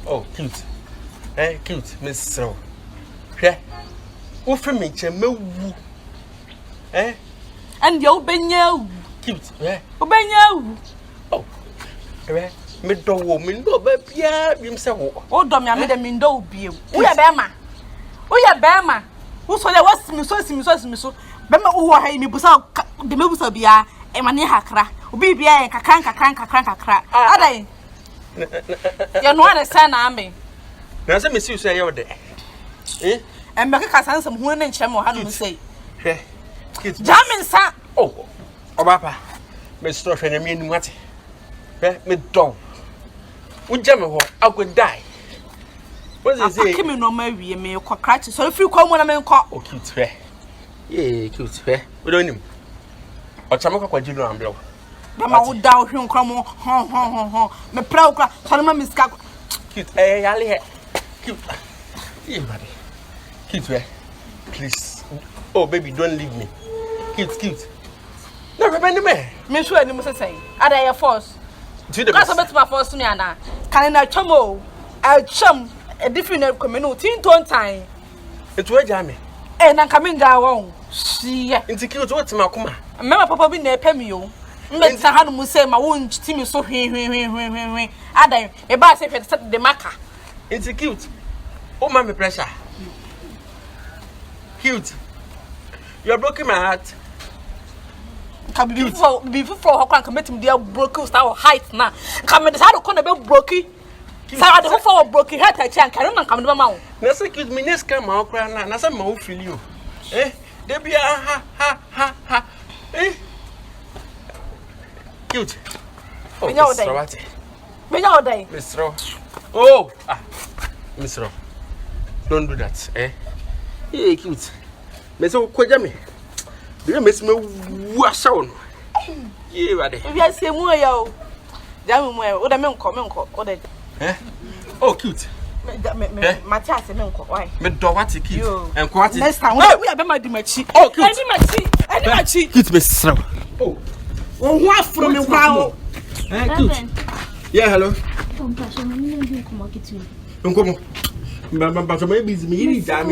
Oh, cute. Cute, Miss Snow. Yeah. Who for me, Chemu? And you been you. Cute, yeah. Obey you. Oh, me do woman, no, baby, himself. Oh, don't me, a mindo be. We are Bama. We are Bama. Who saw there was me so. Bema who are me, Busa, the Musa Bia, and Manihakra, Ubibia, and Kakranka. Are they? You're not a son, army. Now, let me see you say you're there. And Macas handsome women, Chamo, how do you say? Jamin, son. Oh, Papa, Mr. Strophen, I mean, what? Me dog. Would Jammy, I could die. What is it? Come in no marry me, or cratch. So if you come when I'm in court, oh, cute, fair. Yeah, cute, fair. We don't him. Or Chamaka, what you know, I'm blow. The mouth down here, come me proud, Salama Miss Cap. Cute, Ali, cute. Yeah, buddy. Cute, fair. Please. Oh, baby, don't leave me. Cute. No, remember me. Miss Wen, you must say. Are they a force? That's a bit my force to me, Anna. Can I chum? I chum a different community in ton time. It's where Jammy. And I'm coming down. See, it's cute. What's my kuma? Remember, Papa been there, Pemio. Let's have him say my wound to me so. Are they a bass if it's the maca? It's cute. Oh, mammy, pressure. Cute. You're breaking my heart. Can be before how can commit him dear broken style height now. Come and decide to come about broken. Sarah the whole broken heart I can't carry on come to my mouth. Let's accuse me next come out crying and as a mouth feel you. There be a ha. Cute. Oh, Mr. Day. Mr. Oh, Mr. Don't do that, Yeah, cute. Mr. Kojami. You miss me wash on. Yeah, buddy. If I say more, yo. Damn, what I mean, come on, oh, cute. Matthias, why? Me do what to keep and quite next time. We have been my dimachi. Oh, cute. Cute, Miss. Oh, what from the wow? Cute. Yeah, hello. But maybe it's me, damn.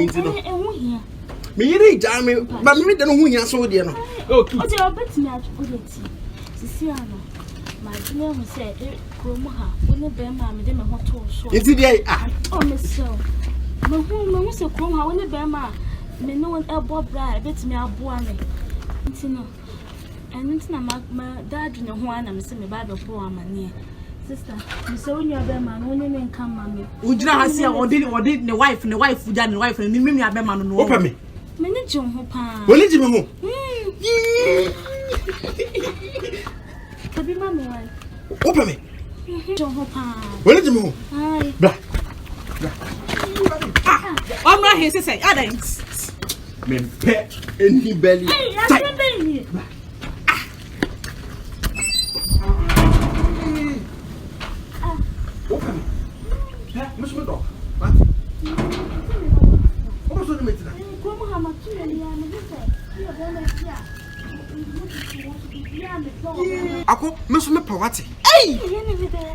Me read damn, but me don't win your so dear. Oh, cute. I'll bet me at Cecilia. My dear, who said, Gromoha, when the bear mammy, then my hot toast. It's the day. Oh, Miss So. My home was a Gromoha when the bear ma. May no one elbow bride, bet me out boring. And it's not my dad in the one I'm saying about the poor man. Sister, you saw when you are man, when you come, mammy. Would you not see or did the wife and the wife, and the wife, and me, I bet man no open me. Manage your hopa. Well, it's him. Be mammy. Open me. John hopa. Well, it's him. Aye. Black. I'm not here to say, I don't. Me pet in his belly. Hey, I'm baby. Open me. Miss Meadow. What? What was the matter? Ako, Miss Mepawati. Hey!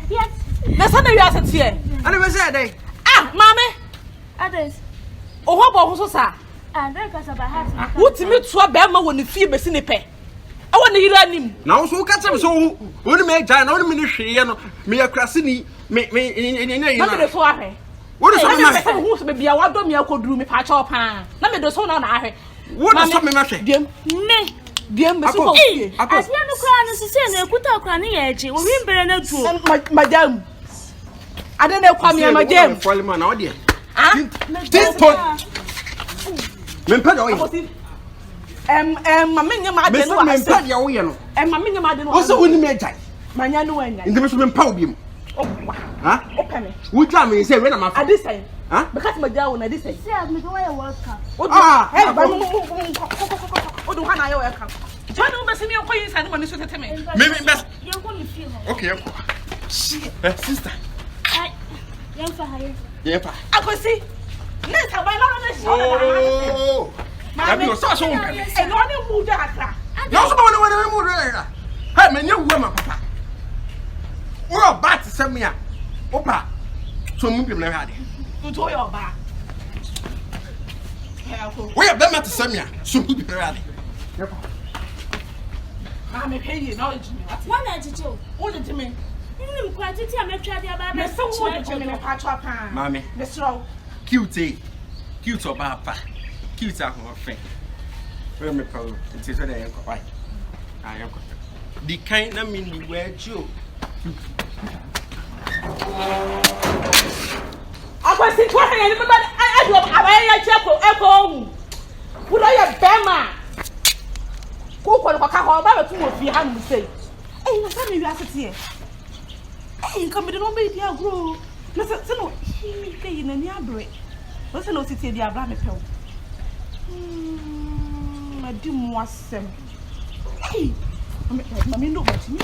Yes. That's how you are here. I never said that. Mammy. Others. Oh, what about sir? And there goes about half. What's me to a bama when you feel me in pay? I want to hear him. Now, so catch him so. When make giant on ministry, me a crassini, me in a for her. What is something who's maybe a one me could do me patch up? Let me do so on her. What is something matter? Dear Miss I see no crown to say, and put our crown edge. We win better than true. Madam. I don't know what me, my dear. For man, oh dear. This point. Mempado. Mamma, my dear, and Mamma, also wouldn't make that. My young in the mission podium. Huh? Open. Would tell me, say, when I'm at this time. Huh? Because my dear, when I did say, me go away work. Hey, what do I welcome? Try to mess me up and when you say to me. Maybe best. You're going to feel okay. Sister. Young for hire. Yeah, I could see. Let's have my oh, I'm your sauce. And only move that. No, someone will move there. Hey, man, you woman, papa. We're about to send me up. Opa. So mu bi na hade. To your ba. We be ma to samia. So mu bi na hade. I'm paying knowledge. One attitude. What did you mean? You quite a time I tried about Miss someone to me, patch up. Mammy, Miss Row. Cute, cute or papa, cute are more fair. Remember, it is what I am quite. I am the kind of mean you wear you. I was thinking, I echo. Would I have Bama? Go for the Pacao about 2 or 3 hands say. Hey, the family has here. Hey, come to the baby, I'll grow. Listen, no, he in a near break. Listen, no, city, the Abraham pill. I do more sem. Hey, I mean, no, but you